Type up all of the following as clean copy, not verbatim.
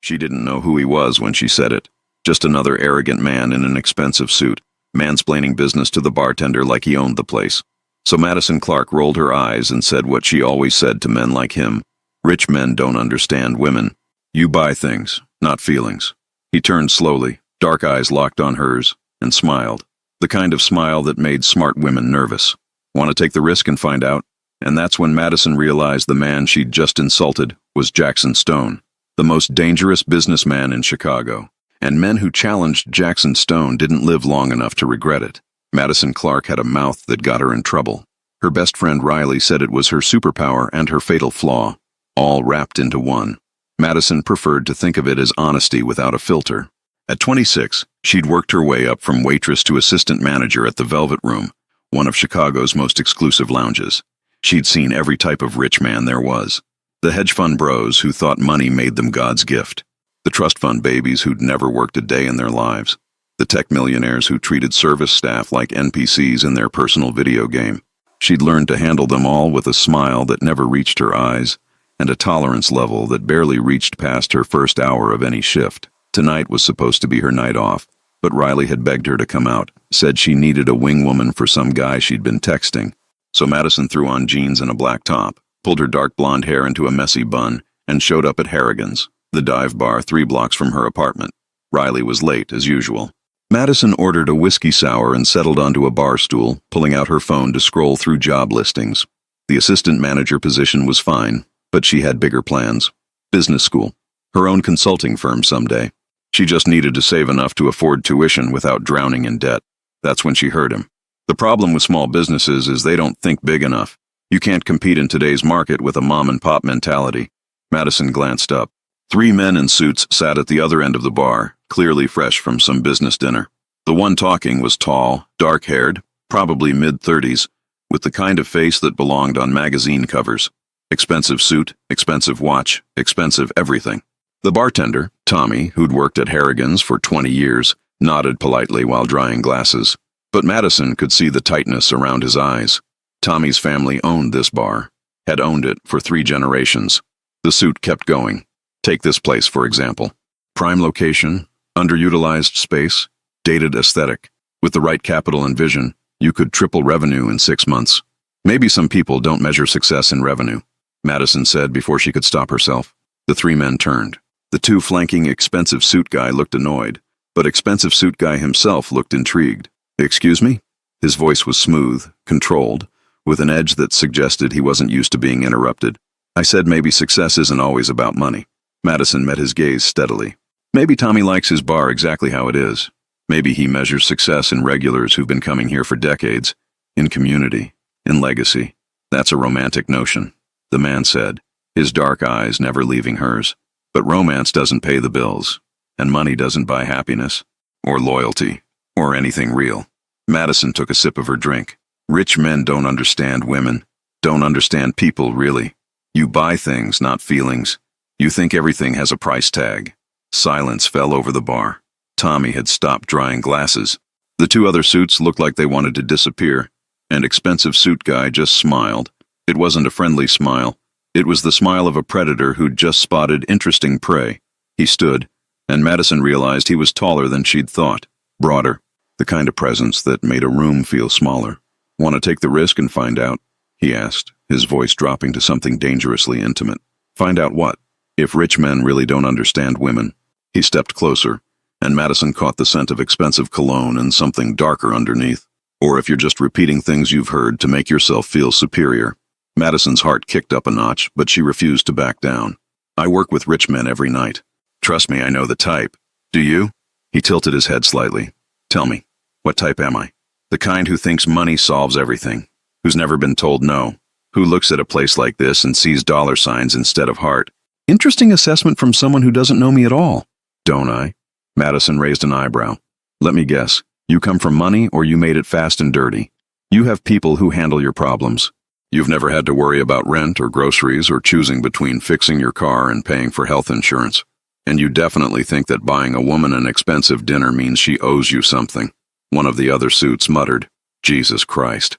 She didn't know who he was when she said it. Just another arrogant man in an expensive suit, mansplaining business to the bartender like he owned the place. So Madison Clark rolled her eyes and said what she always said to men like him. Rich men don't understand women. You buy things, not feelings. He turned slowly, dark eyes locked on hers, and smiled. The kind of smile that made smart women nervous. Want to take the risk and find out? And that's when Madison realized the man she'd just insulted was Jackson Stone, the most dangerous businessman in Chicago. And men who challenged Jackson Stone didn't live long enough to regret it. Madison Clark had a mouth that got her in trouble. Her best friend Riley said it was her superpower and her fatal flaw, all wrapped into one. Madison preferred to think of it as honesty without a filter. At 26, she'd worked her way up from waitress to assistant manager at the Velvet Room, one of Chicago's most exclusive lounges. She'd seen every type of rich man there was. The hedge fund bros who thought money made them God's gift. The trust fund babies who'd never worked a day in their lives. The tech millionaires who treated service staff like NPCs in their personal video game. She'd learned to handle them all with a smile that never reached her eyes, and a tolerance level that barely reached past her first hour of any shift. Tonight was supposed to be her night off, but Riley had begged her to come out, said she needed a wing woman for some guy she'd been texting. So Madison threw on jeans and a black top, pulled her dark blonde hair into a messy bun, and showed up at Harrigan's, the dive bar 3 blocks from her apartment. Riley was late, as usual. Madison ordered a whiskey sour and settled onto a bar stool, pulling out her phone to scroll through job listings. The assistant manager position was fine, but she had bigger plans. Business school. Her own consulting firm someday. She just needed to save enough to afford tuition without drowning in debt. That's when she heard him. The problem with small businesses is they don't think big enough. You can't compete in today's market with a mom-and-pop mentality. Madison glanced up. 3 men in suits sat at the other end of the bar, clearly fresh from some business dinner. The one talking was tall, dark-haired, probably mid-30s, with the kind of face that belonged on magazine covers. Expensive suit, expensive watch, expensive everything. The bartender, Tommy, who'd worked at Harrigan's for 20 years, nodded politely while drying glasses. But Madison could see the tightness around his eyes. Tommy's family owned this bar, had owned it for 3 generations. The suit kept going. Take this place, for example. Prime location, underutilized space, dated aesthetic. With the right capital and vision, you could triple revenue in 6 months. Maybe some people don't measure success in revenue, Madison said before she could stop herself. The 3 men turned. The 2 flanking expensive suit guy looked annoyed, but expensive suit guy himself looked intrigued. Excuse me? His voice was smooth, controlled, with an edge that suggested he wasn't used to being interrupted. I said maybe success isn't always about money. Madison met his gaze steadily. Maybe Tommy likes his bar exactly how it is. Maybe he measures success in regulars who've been coming here for decades, in community, in legacy. That's a romantic notion, the man said, his dark eyes never leaving hers. But romance doesn't pay the bills, and money doesn't buy happiness, or loyalty, or anything real. Madison took a sip of her drink. Rich men don't understand women, don't understand people, really. You buy things, not feelings. You think everything has a price tag. Silence fell over the bar. Tommy had stopped drying glasses. The 2 other suits looked like they wanted to disappear, and expensive suit guy just smiled. It wasn't a friendly smile. It was the smile of a predator who'd just spotted interesting prey. He stood, and Madison realized he was taller than she'd thought, broader, the kind of presence that made a room feel smaller. Want to take the risk and find out? He asked, his voice dropping to something dangerously intimate. Find out what? If rich men really don't understand women. He stepped closer, and Madison caught the scent of expensive cologne and something darker underneath. Or if you're just repeating things you've heard to make yourself feel superior. Madison's heart kicked up a notch, but she refused to back down. I work with rich men every night. Trust me, I know the type. Do you? He tilted his head slightly. Tell me, what type am I? The kind who thinks money solves everything, who's never been told no, who looks at a place like this and sees dollar signs instead of heart. Interesting assessment from someone who doesn't know me at all. Don't I? Madison raised an eyebrow. Let me guess, you come from money or you made it fast and dirty. You have people who handle your problems. You've never had to worry about rent or groceries or choosing between fixing your car and paying for health insurance. And you definitely think that buying a woman an expensive dinner means she owes you something. One of the other suits muttered, Jesus Christ.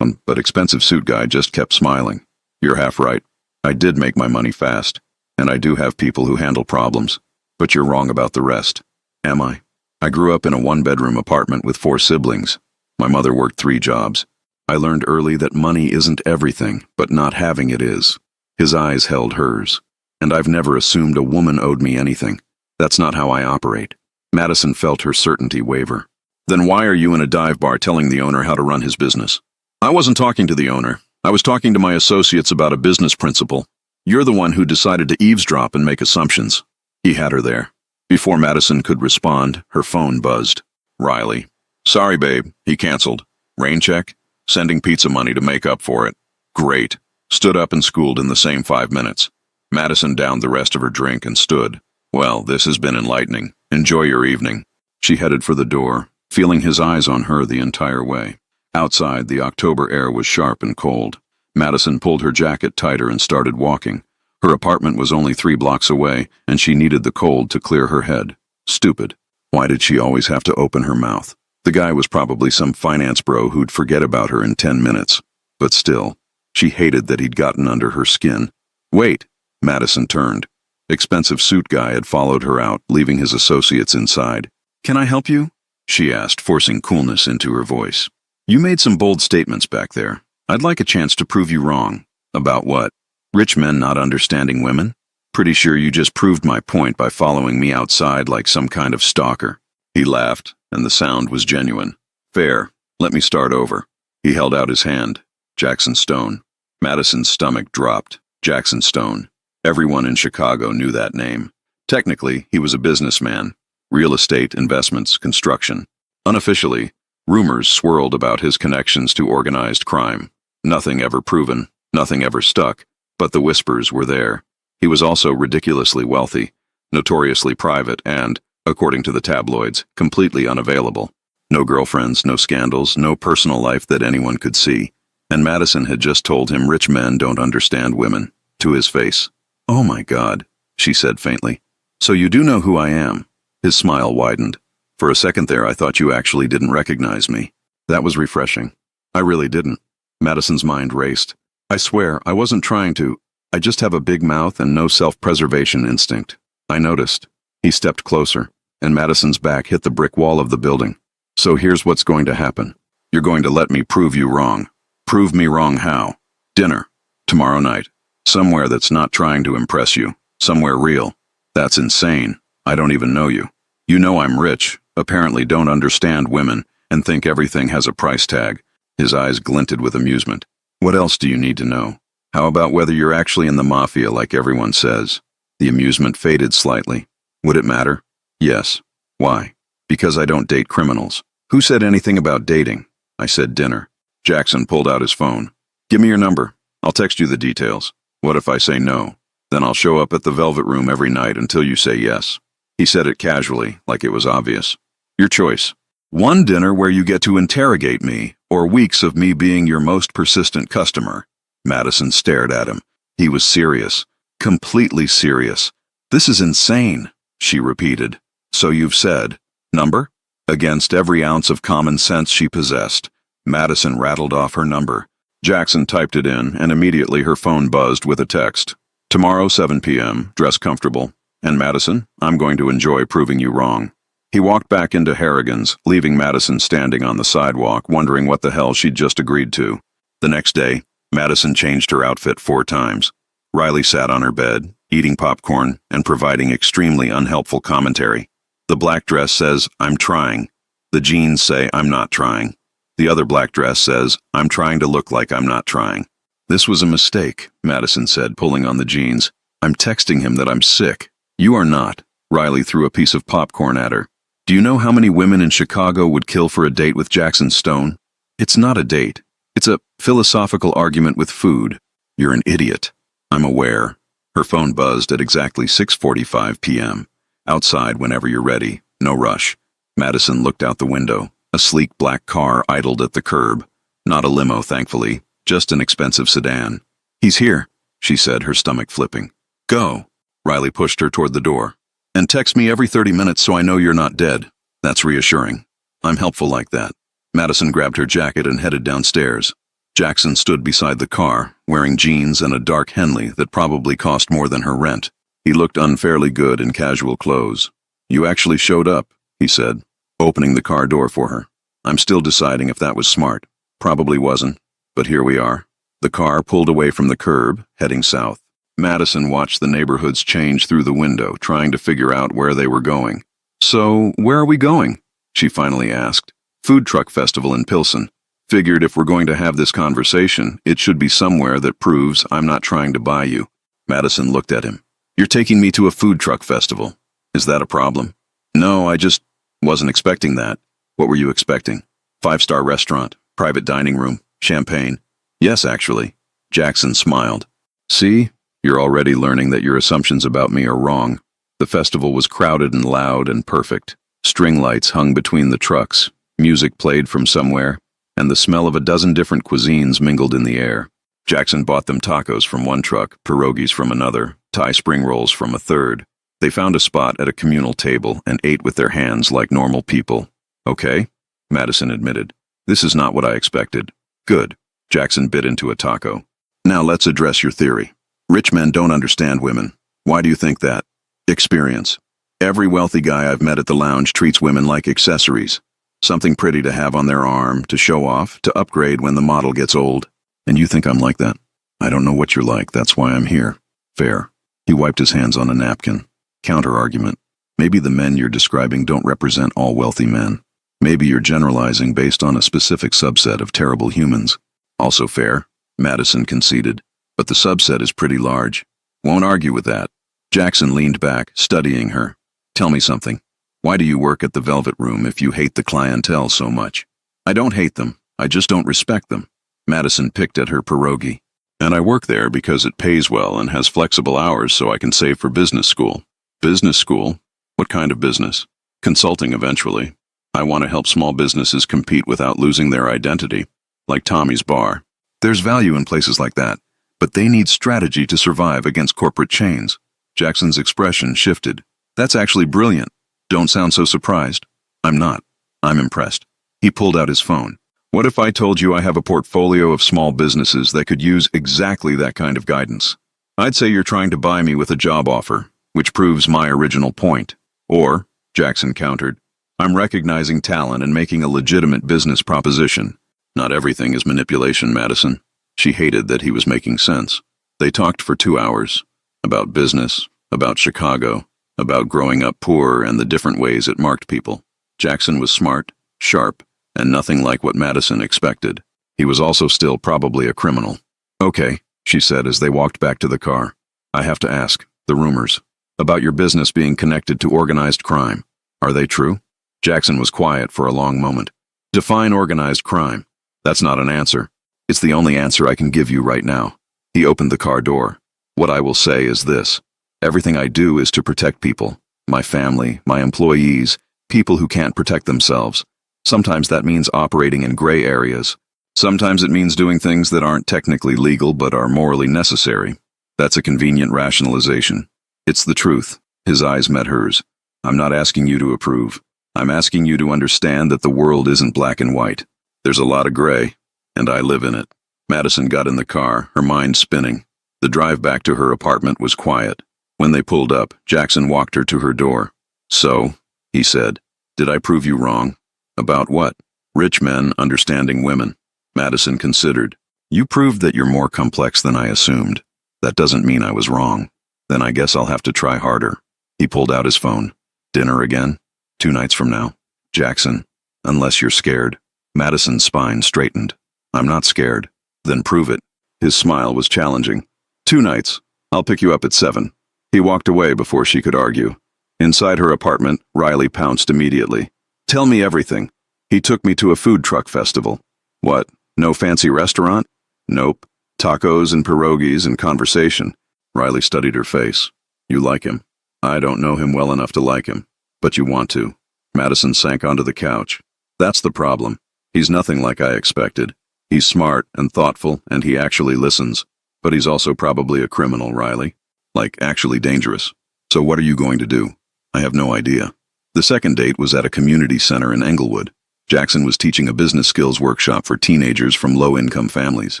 But expensive suit guy just kept smiling. You're half right. I did make my money fast, and I do have people who handle problems. But you're wrong about the rest. Am I? I grew up in a one-bedroom apartment with 4 siblings. My mother worked 3 jobs. I learned early that money isn't everything, but not having it is. His eyes held hers. And I've never assumed a woman owed me anything. That's not how I operate. Madison felt her certainty waver. Then why are you in a dive bar telling the owner how to run his business? I wasn't talking to the owner. I was talking to my associates about a business principle. You're the one who decided to eavesdrop and make assumptions. He had her there. Before Madison could respond, her phone buzzed. Riley. Sorry, babe. He canceled. Rain check? Sending pizza money to make up for it. Great. Stood up and schooled in the same 5 minutes. Madison downed the rest of her drink and stood. Well, this has been enlightening. Enjoy your evening. She headed for the door, feeling his eyes on her the entire way. Outside, the October air was sharp and cold. Madison pulled her jacket tighter and started walking. Her apartment was only 3 blocks away, and she needed the cold to clear her head. Stupid. Why did she always have to open her mouth? The guy was probably some finance bro who'd forget about her in 10 minutes. But still, she hated that he'd gotten under her skin. Wait! Madison turned. Expensive suit guy had followed her out, leaving his associates inside. Can I help you? She asked, forcing coolness into her voice. You made some bold statements back there. I'd like a chance to prove you wrong. About what? Rich men not understanding women? Pretty sure you just proved my point by following me outside like some kind of stalker. He laughed, and the sound was genuine. Fair. Let me start over. He held out his hand. Jackson Stone. Madison's stomach dropped. Jackson Stone. Everyone in Chicago knew that name. Technically, he was a businessman. Real estate, investments, construction. Unofficially, rumors swirled about his connections to organized crime. Nothing ever proven, nothing ever stuck, but the whispers were there. He was also ridiculously wealthy, notoriously private, and, according to the tabloids, completely unavailable. No girlfriends, no scandals, no personal life that anyone could see. And Madison had just told him rich men don't understand women. To his face. Oh my God, she said faintly. So you do know who I am? His smile widened. For a second there, I thought you actually didn't recognize me. That was refreshing. I really didn't. Madison's mind raced. I swear, I wasn't trying to. I just have a big mouth and no self-preservation instinct. I noticed. He stepped closer, and Madison's back hit the brick wall of the building. So here's what's going to happen. You're going to let me prove you wrong. Prove me wrong how? Dinner. Tomorrow night. Somewhere that's not trying to impress you. Somewhere real. That's insane. I don't even know you. You know I'm rich, apparently don't understand women, and think everything has a price tag. His eyes glinted with amusement. What else do you need to know? How about whether you're actually in the mafia like everyone says? The amusement faded slightly. Would it matter? Yes. Why? Because I don't date criminals. Who said anything about dating? I said dinner. Jackson pulled out his phone. Give me your number. I'll text you the details. What if I say no? Then I'll show up at the Velvet Room every night until you say yes. He said it casually, like it was obvious. Your choice. One dinner where you get to interrogate me, or weeks of me being your most persistent customer. Madison stared at him. He was serious. Completely serious. This is insane, she repeated. So you've said. Number? Against every ounce of common sense she possessed, Madison rattled off her number. Jackson typed it in, and immediately her phone buzzed with a text. Tomorrow, 7 p.m., dress comfortable. And Madison, I'm going to enjoy proving you wrong. He walked back into Harrigan's, leaving Madison standing on the sidewalk, wondering what the hell she'd just agreed to. The next day, Madison changed her outfit 4 times. Riley sat on her bed, eating popcorn, and providing extremely unhelpful commentary. The black dress says, I'm trying. The jeans say, I'm not trying. The other black dress says, I'm trying to look like I'm not trying. This was a mistake, Madison said, pulling on the jeans. I'm texting him that I'm sick. You are not. Riley threw a piece of popcorn at her. Do you know how many women in Chicago would kill for a date with Jackson Stone? It's not a date. It's a philosophical argument with food. You're an idiot. I'm aware. Her phone buzzed at exactly 6:45 p.m. Outside whenever you're ready. No rush. Madison looked out the window. A sleek black car idled at the curb. Not a limo, thankfully. Just an expensive sedan. He's here, she said, her stomach flipping. Go. Riley pushed her toward the door. And text me every 30 minutes so I know you're not dead. That's reassuring. I'm helpful like that. Madison grabbed her jacket and headed downstairs. Jackson stood beside the car, wearing jeans and a dark Henley that probably cost more than her rent. He looked unfairly good in casual clothes. "You actually showed up," he said, opening the car door for her. "I'm still deciding if that was smart. Probably wasn't, but here we are." The car pulled away from the curb, heading south. Madison watched the neighborhoods change through the window, trying to figure out where they were going. "So, where are we going?" she finally asked. "Food truck festival in Pilsen. Figured if we're going to have this conversation, it should be somewhere that proves I'm not trying to buy you." Madison looked at him. "You're taking me to a food truck festival. Is that a problem?" "No, I just wasn't expecting that." "What were you expecting?" "5-star restaurant, private dining room, champagne." "Yes, actually." Jackson smiled. "See, you're already learning that your assumptions about me are wrong." The festival was crowded and loud and perfect. String lights hung between the trucks, music played from somewhere, and the smell of a dozen different cuisines mingled in the air. Jackson bought them tacos from one truck, pierogies from another, Thai spring rolls from a third. They found a spot at a communal table and ate with their hands like normal people. "Okay," Madison admitted. "This is not what I expected." "Good." Jackson bit into a taco. "Now let's address your theory. Rich men don't understand women. Why do you think that?" "Experience. Every wealthy guy I've met at the lounge treats women like accessories. Something pretty to have on their arm, to show off, to upgrade when the model gets old. And you think I'm like that? I don't know what you're like, that's why I'm here." "Fair." He wiped his hands on a napkin. Counter-argument. "Maybe the men you're describing don't represent all wealthy men. Maybe you're generalizing based on a specific subset of terrible humans." "Also fair," Madison conceded. "But the subset is pretty large. Won't argue with that." Jackson leaned back, studying her. "Tell me something. Why do you work at the Velvet Room if you hate the clientele so much?" "I don't hate them. I just don't respect them." Madison picked at her pierogi. "And I work there because it pays well and has flexible hours so I can save for business school." "Business school? What kind of business?" "Consulting eventually. I want to help small businesses compete without losing their identity, like Tommy's Bar." "There's value in places like that, but they need strategy to survive against corporate chains." Jackson's expression shifted. "That's actually brilliant. Don't sound so surprised." "I'm not. I'm impressed." He pulled out his phone. "What if I told you I have a portfolio of small businesses that could use exactly that kind of guidance? I'd say you're trying to buy me with a job offer, which proves my original point. Or," Jackson countered, "I'm recognizing talent and making a legitimate business proposition. Not everything is manipulation, Madison." She hated that he was making sense. They talked for 2 hours. About business, about Chicago, about growing up poor and the different ways it marked people. Jackson was smart, sharp, and nothing like what Madison expected. He was also still probably a criminal. "Okay," she said as they walked back to the car. "I have to ask, the rumors about your business being connected to organized crime, are they true?" Jackson was quiet for a long moment. "Define organized crime." "That's not an answer. It's the only answer I can give you right now." He opened the car door. "What I will say is this. Everything I do is to protect people. My family, my employees, people who can't protect themselves. Sometimes that means operating in gray areas. Sometimes it means doing things that aren't technically legal but are morally necessary. That's a convenient rationalization. It's the truth." His eyes met hers. "I'm not asking you to approve. I'm asking you to understand that the world isn't black and white. There's a lot of gray, and I live in it." Madison got in the car, her mind spinning. The drive back to her apartment was quiet. When they pulled up, Jackson walked her to her door. "So," he said, "did I prove you wrong?" "About what?" "Rich men understanding women." Madison considered. "You proved that you're more complex than I assumed. That doesn't mean I was wrong. Then I guess I'll have to try harder." He pulled out his phone. "Dinner again? 2 nights from now?" "Jackson, unless you're scared." Madison's spine straightened. "I'm not scared." "Then prove it." His smile was challenging. 2 nights. I'll pick you up at 7. He walked away before she could argue. Inside her apartment, Riley pounced immediately. "Tell me everything." "He took me to a food truck festival." "What, no fancy restaurant?" "Nope. Tacos and pierogies and conversation." Riley studied her face. "You like him." "I don't know him well enough to like him." "But you want to." Madison sank onto the couch. "That's the problem. He's nothing like I expected. He's smart and thoughtful, and he actually listens. But he's also probably a criminal, Riley. Like, actually dangerous. So what are you going to do?" "I have no idea." The second date was at a community center in Englewood. Jackson was teaching a business skills workshop for teenagers from low-income families.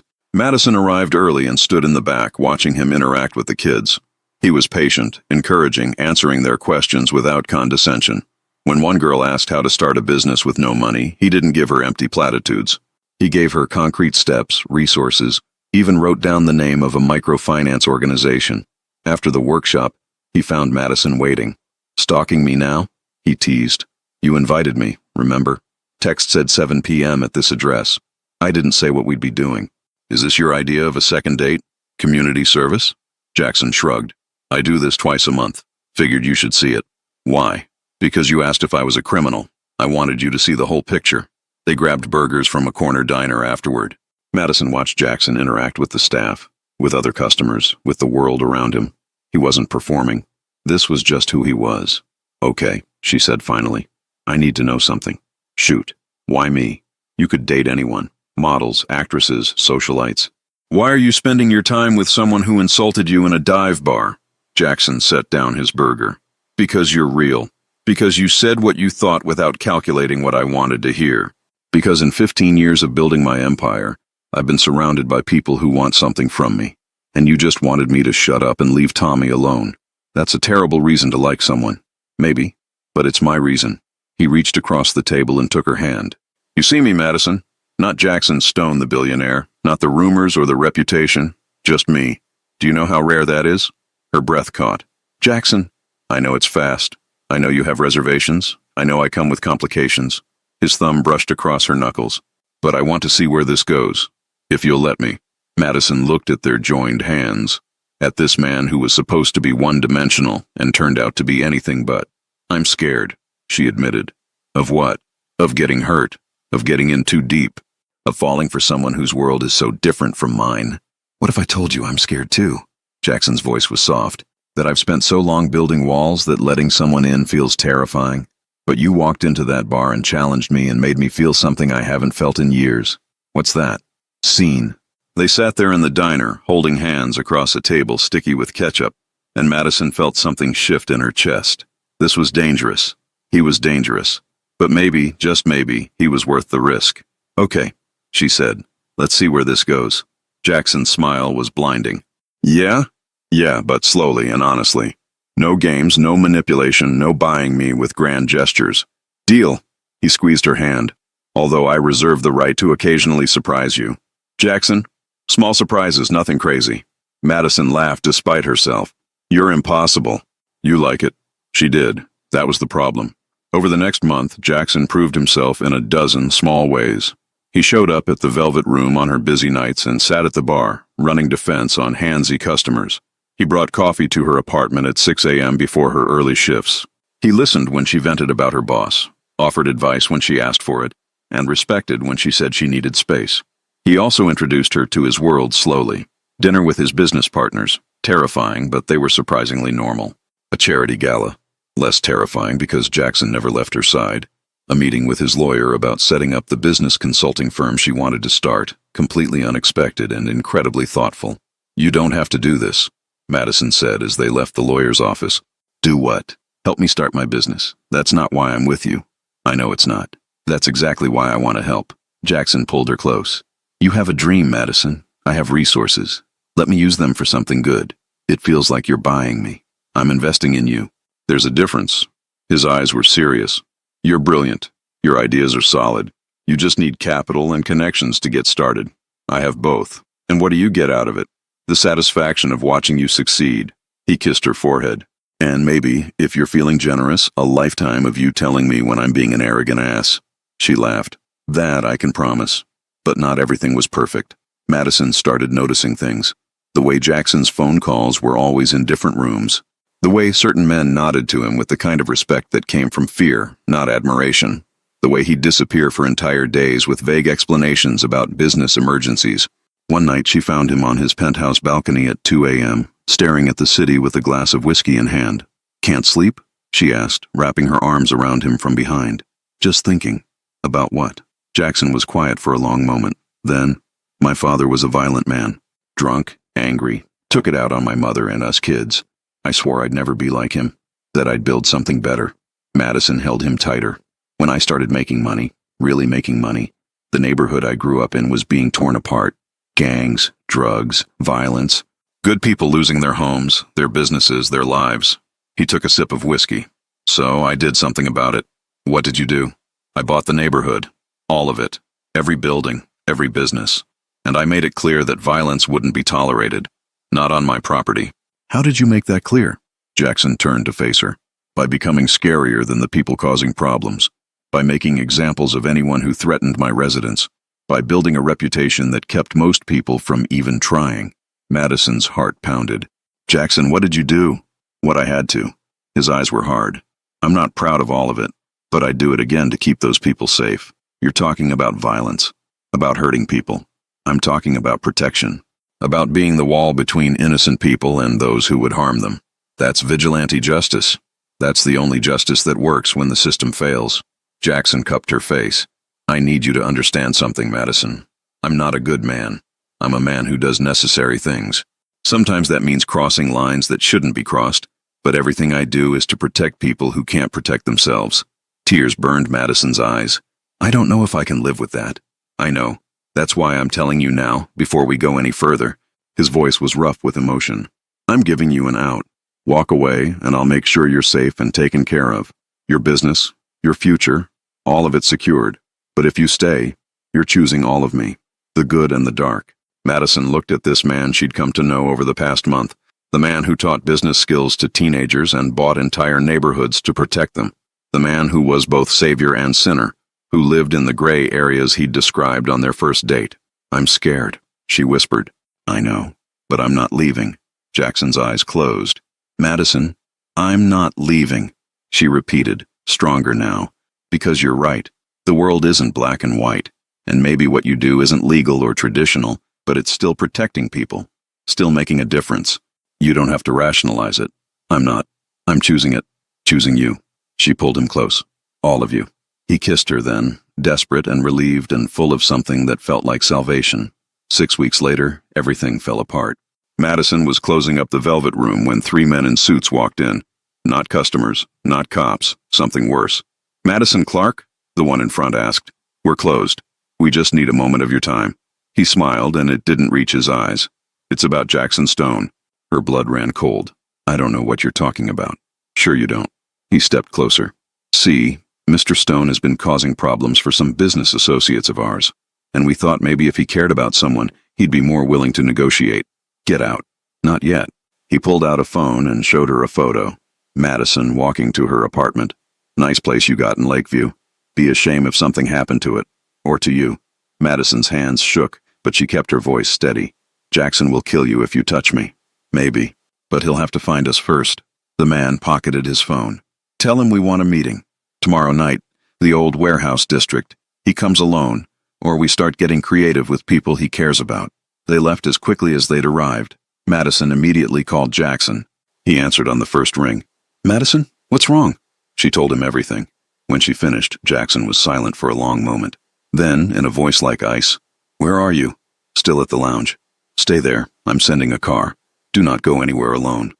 Madison arrived early and stood in the back, watching him interact with the kids. He was patient, encouraging, answering their questions without condescension. When one girl asked how to start a business with no money, he didn't give her empty platitudes. He gave her concrete steps, resources, even wrote down the name of a microfinance organization. After the workshop, he found Madison waiting. "Stalking me now?" he teased. "You invited me, remember? Text said 7 p.m. at this address. I didn't say what we'd be doing. Is this your idea of a second date? Community service?" Jackson shrugged. "I do this twice a month. Figured you should see it." "Why?" "Because you asked if I was a criminal. I wanted you to see the whole picture." They grabbed burgers from a corner diner afterward. Madison watched Jackson interact with the staff, with other customers, with the world around him. He wasn't performing. This was just who he was. "Okay," she said finally. "I need to know something." "Shoot. Why me? You could date anyone. Models, actresses, socialites." "Why are you spending your time with someone who insulted you in a dive bar?" Jackson set down his burger. "Because you're real. Because you said what you thought without calculating what I wanted to hear. Because in 15 years of building my empire, I've been surrounded by people who want something from me. And you just wanted me to shut up and leave Tommy alone. That's a terrible reason to like someone. Maybe. But it's my reason." He reached across the table and took her hand. "You see me, Madison? Not Jackson Stone, the billionaire. Not the rumors or the reputation. Just me. Do you know how rare that is?" Her breath caught. "Jackson, I know it's fast. I know you have reservations. I know I come with complications." His thumb brushed across her knuckles. "But I want to see where this goes. If you'll let me." Madison looked at their joined hands. At this man who was supposed to be one-dimensional and turned out to be anything but. "I'm scared," she admitted. "Of what?" "Of getting hurt. Of getting in too deep. Of falling for someone whose world is so different from mine." "What if I told you I'm scared too?" Jackson's voice was soft. "That I've spent so long building walls that letting someone in feels terrifying. But you walked into that bar and challenged me and made me feel something I haven't felt in years." "What's that?" "Seen." They sat there in the diner, holding hands across a table sticky with ketchup, and Madison felt something shift in her chest. This was dangerous. He was dangerous. But maybe, just maybe, he was worth the risk. "Okay," she said. "Let's see where this goes." Jackson's smile was blinding. "Yeah? Yeah, but slowly and honestly. No games, no manipulation, no buying me with grand gestures. Deal." He squeezed her hand. "Although I reserve the right to occasionally surprise you." "Jackson? Small surprises, nothing crazy." Madison laughed despite herself. "You're impossible." "You like it." She did. That was the problem. Over the next month, Jackson proved himself in a dozen small ways. He showed up at the Velvet Room on her busy nights and sat at the bar, running defense on handsy customers. He brought coffee to her apartment at 6 a.m. before her early shifts. He listened when she vented about her boss, offered advice when she asked for it, and respected when she said she needed space. He also introduced her to his world slowly. Dinner with his business partners, terrifying, but they were surprisingly normal. A charity gala, less terrifying because Jackson never left her side. A meeting with his lawyer about setting up the business consulting firm she wanted to start, completely unexpected and incredibly thoughtful. "You don't have to do this," Madison said as they left the lawyer's office. "Do what? Help me start my business. That's not why I'm with you." "I know it's not. That's exactly why I want to help." Jackson pulled her close. "You have a dream, Madison. I have resources. Let me use them for something good. It feels like you're buying me. I'm investing in you." "There's a difference." His eyes were serious. "You're brilliant. Your ideas are solid. You just need capital and connections to get started. I have both. And what do you get out of it? The satisfaction of watching you succeed." He kissed her forehead. "And maybe, if you're feeling generous, a lifetime of you telling me when I'm being an arrogant ass." She laughed. "That I can promise." But not everything was perfect. Madison started noticing things. The way Jackson's phone calls were always in different rooms. The way certain men nodded to him with the kind of respect that came from fear, not admiration. The way he'd disappear for entire days with vague explanations about business emergencies. One night she found him on his penthouse balcony at 2 a.m., staring at the city with a glass of whiskey in hand. "Can't sleep?" she asked, wrapping her arms around him from behind. "Just thinking." "About what?" Jackson was quiet for a long moment. Then, "My father was a violent man. Drunk, angry, took it out on my mother and us kids. I swore I'd never be like him, that I'd build something better." Madison held him tighter. "When I started making money, really making money, the neighborhood I grew up in was being torn apart. Gangs, drugs, violence. Good people losing their homes, their businesses, their lives. He took a sip of whiskey. So I did something about it. What did you do? I bought the neighborhood. All of it. Every building, every business. And I made it clear that violence wouldn't be tolerated. Not on my property. How did you make that clear? Jackson turned to face her. By becoming scarier than the people causing problems. By making examples of anyone who threatened my residence. By building a reputation that kept most people from even trying. Madison's heart pounded. Jackson, what did you do? What I had to. His eyes were hard. I'm not proud of all of it, but I'd do it again to keep those people safe. You're talking about violence. About hurting people. I'm talking about protection. About being the wall between innocent people and those who would harm them. That's vigilante justice. That's the only justice that works when the system fails. Jackson cupped her face. I need you to understand something, Madison. I'm not a good man. I'm a man who does necessary things. Sometimes that means crossing lines that shouldn't be crossed, but everything I do is to protect people who can't protect themselves. Tears burned Madison's eyes. I don't know if I can live with that. I know. That's why I'm telling you now, before we go any further. His voice was rough with emotion. I'm giving you an out. Walk away, and I'll make sure you're safe and taken care of. Your business, your future, all of it secured. But if you stay, you're choosing all of me, the good and the dark. Madison looked at this man she'd come to know over the past month, the man who taught business skills to teenagers and bought entire neighborhoods to protect them, the man who was both savior and sinner, who lived in the gray areas he'd described on their first date. I'm scared, she whispered. I know, but I'm not leaving. Jackson's eyes closed. Madison, I'm not leaving, she repeated, stronger now. Because you're right. The world isn't black and white, and maybe what you do isn't legal or traditional, but it's still protecting people, still making a difference. You don't have to rationalize it. I'm not. I'm choosing it. Choosing you. She pulled him close. All of you. He kissed her then, desperate and relieved and full of something that felt like salvation. 6 weeks later, everything fell apart. Madison was closing up the velvet room when 3 men in suits walked in. Not customers, not cops, something worse. Madison Clark? The one in front asked. We're closed. We just need a moment of your time. He smiled, and it didn't reach his eyes. It's about Jackson Stone. Her blood ran cold. I don't know what you're talking about. Sure you don't. He stepped closer. See, Mr. Stone has been causing problems for some business associates of ours, and we thought maybe if he cared about someone, he'd be more willing to negotiate. Get out. Not yet. He pulled out a phone and showed her a photo. Madison walking to her apartment. Nice place you got in Lakeview. Be a shame if something happened to it. Or to you. Madison's hands shook, but she kept her voice steady. Jackson will kill you if you touch me. Maybe. But he'll have to find us first. The man pocketed his phone. Tell him we want a meeting. Tomorrow night, the old warehouse district. He comes alone, or we start getting creative with people he cares about. They left as quickly as they'd arrived. Madison immediately called Jackson. He answered on the first ring. Madison, what's wrong? She told him everything. When she finished, Jackson was silent for a long moment. Then, in a voice like ice, Where are you? Still at the lounge. Stay there. I'm sending a car. Do not go anywhere alone.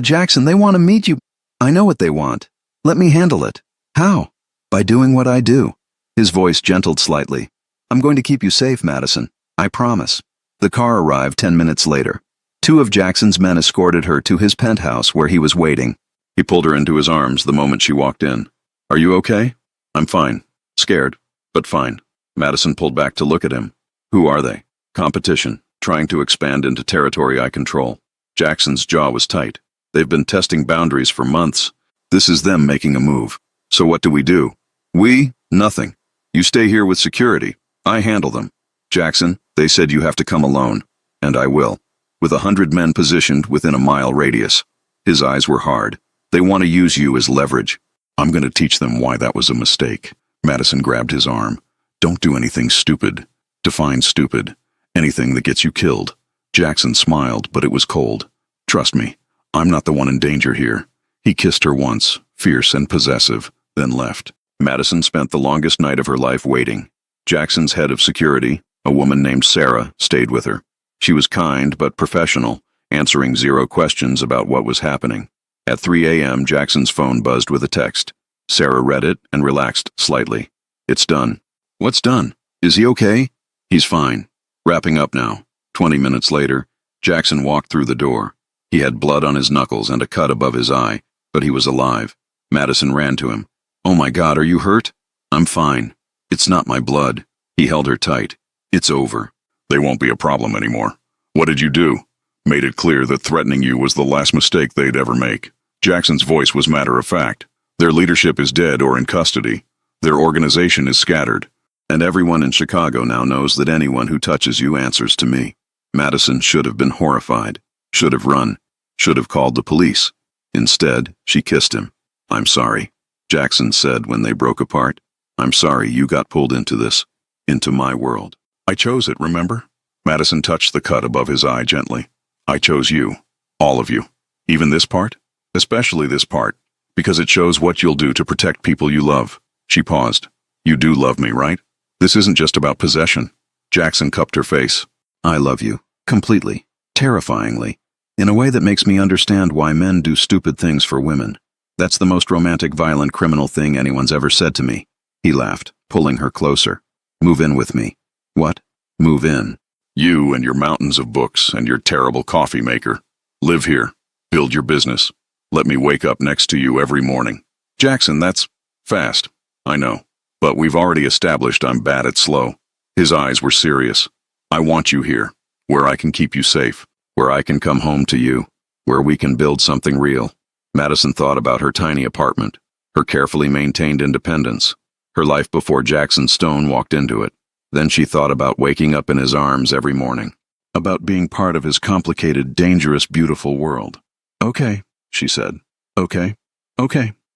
Jackson, they want to meet you. I know what they want. Let me handle it. How? By doing what I do. His voice gentled slightly. I'm going to keep you safe, Madison. I promise. The car arrived 10 minutes later. 2 of Jackson's men escorted her to his penthouse where he was waiting. He pulled her into his arms the moment she walked in. Are you okay? I'm fine. Scared, but fine. Madison pulled back to look at him. Who are they? Competition, trying to expand into territory I control. Jackson's jaw was tight. They've been testing boundaries for months. This is them making a move. So what do? We? Nothing. You stay here with security. I handle them. Jackson, they said you have to come alone. And I will. With 100 men positioned within a mile radius. His eyes were hard. They want to use you as leverage. I'm going to teach them why that was a mistake. Madison grabbed his arm. Don't do anything stupid. Define stupid. Anything that gets you killed. Jackson smiled, but it was cold. Trust me, I'm not the one in danger here. He kissed her once, fierce and possessive, then left. Madison spent the longest night of her life waiting. Jackson's head of security, a woman named Sarah, stayed with her. She was kind but professional, answering 0 questions about what was happening. At 3 a.m., Jackson's phone buzzed with a text. Sarah read it and relaxed slightly. It's done. What's done? Is he okay? He's fine. Wrapping up now. 20 minutes later, Jackson walked through the door. He had blood on his knuckles and a cut above his eye, but he was alive. Madison ran to him. "Oh my God, are you hurt?" "I'm fine. It's not my blood." He held her tight. "It's over. They won't be a problem anymore. What did you do?" "Made it clear that threatening you was the last mistake they'd ever make." Jackson's voice was matter of fact. "Their leadership is dead or in custody. Their organization is scattered. And everyone in Chicago now knows that anyone who touches you answers to me." Madison should have been horrified, should have run, should have called the police. Instead, she kissed him. "I'm sorry," Jackson said when they broke apart. "I'm sorry you got pulled into this, into my world. I chose it, remember?" Madison touched the cut above his eye gently. "I chose you. All of you. Even this part? Especially this part, because it shows what you'll do to protect people you love." She paused. "You do love me, right? This isn't just about possession." Jackson cupped her face. "I love you. Completely. Terrifyingly. In a way that makes me understand why men do stupid things for women. That's the most romantic, violent, criminal thing anyone's ever said to me." He laughed, pulling her closer. "Move in with me." "What?" "Move in. You and your mountains of books and your terrible coffee maker. Live here. Build your business. Let me wake up next to you every morning." "Jackson, that's fast. I know. But we've already established I'm bad at slow." His eyes were serious. "I want you here, where I can keep you safe, where I can come home to you, where we can build something real." Madison thought about her tiny apartment, her carefully maintained independence, her life before Jackson Stone walked into it. Then she thought about waking up in his arms every morning, about being part of his complicated, dangerous, beautiful world. "Okay," she said. Okay,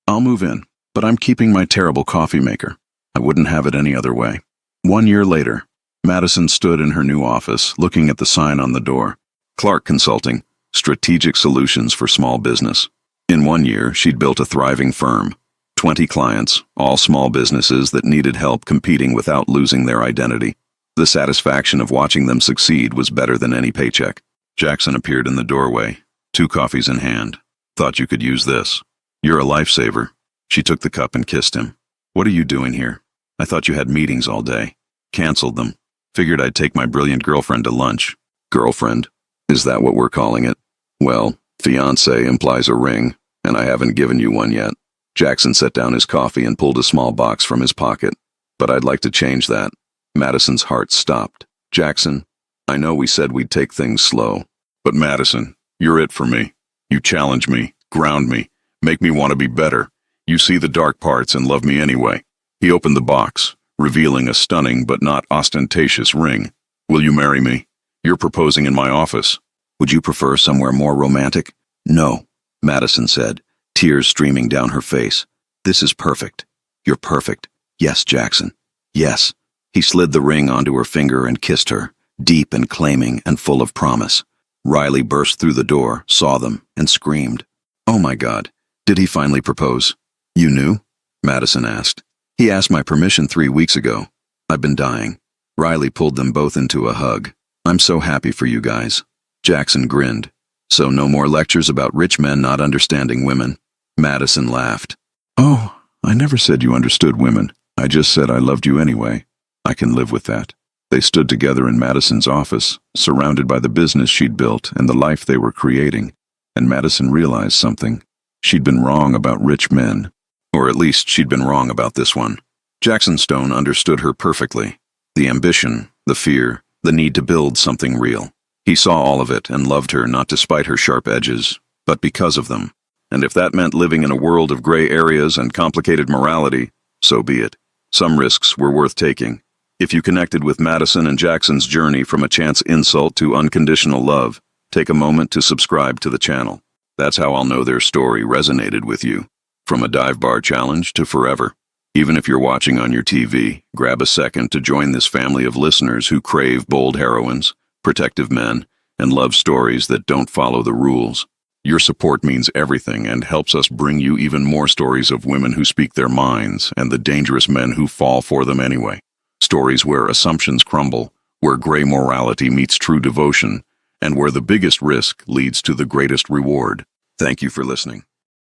I'll move in, but I'm keeping my terrible coffee maker. I wouldn't have it any other way." 1 year later, Madison stood in her new office, looking at the sign on the door. Clark Consulting, Strategic Solutions for Small Business. In 1 year, she'd built a thriving firm. 20 clients, all small businesses that needed help competing without losing their identity. The satisfaction of watching them succeed was better than any paycheck. Jackson appeared in the doorway, 2 coffees in hand. "Thought you could use this. You're a lifesaver." She took the cup and kissed him. "What are you doing here? I thought you had meetings all day." "Canceled them. Figured I'd take my brilliant girlfriend to lunch." "Girlfriend? Is that what we're calling it?" "Well, fiancé implies a ring, and I haven't given you one yet." Jackson set down his coffee and pulled a small box from his pocket. "But I'd like to change that." Madison's heart stopped. "Jackson, I know we said we'd take things slow, but Madison, you're it for me. You challenge me, ground me, make me want to be better. You see the dark parts and love me anyway." He opened the box, revealing a stunning but not ostentatious ring. "Will you marry me? You're proposing in my office." "Would you prefer somewhere more romantic?" "No," Madison said, tears streaming down her face. "This is perfect. You're perfect. Yes, Jackson. Yes." He slid the ring onto her finger and kissed her, deep and claiming and full of promise. Riley burst through the door, saw them, and screamed. "Oh my God, did he finally propose?" "You knew?" Madison asked. "He asked my permission 3 weeks ago. I've been dying." Riley pulled them both into a hug. "I'm so happy for you guys." Jackson grinned. "So no more lectures about rich men not understanding women." Madison laughed. "Oh, I never said you understood women. I just said I loved you anyway. I can live with that." They stood together in Madison's office, surrounded by the business she'd built and the life they were creating, and Madison realized something. She'd been wrong about rich men. Or at least she'd been wrong about this one. Jackson Stone understood her perfectly. The ambition, the fear, the need to build something real. He saw all of it and loved her not despite her sharp edges, but because of them. And if that meant living in a world of gray areas and complicated morality, so be it. Some risks were worth taking. If you connected with Madison and Jackson's journey from a chance insult to unconditional love, take a moment to subscribe to the channel. That's how I'll know their story resonated with you. From a dive bar challenge to forever. Even if you're watching on your TV, grab a second to join this family of listeners who crave bold heroines, protective men, and love stories that don't follow the rules. Your support means everything and helps us bring you even more stories of women who speak their minds and the dangerous men who fall for them anyway. Stories where assumptions crumble, where gray morality meets true devotion, and where the biggest risk leads to the greatest reward. Thank you for listening.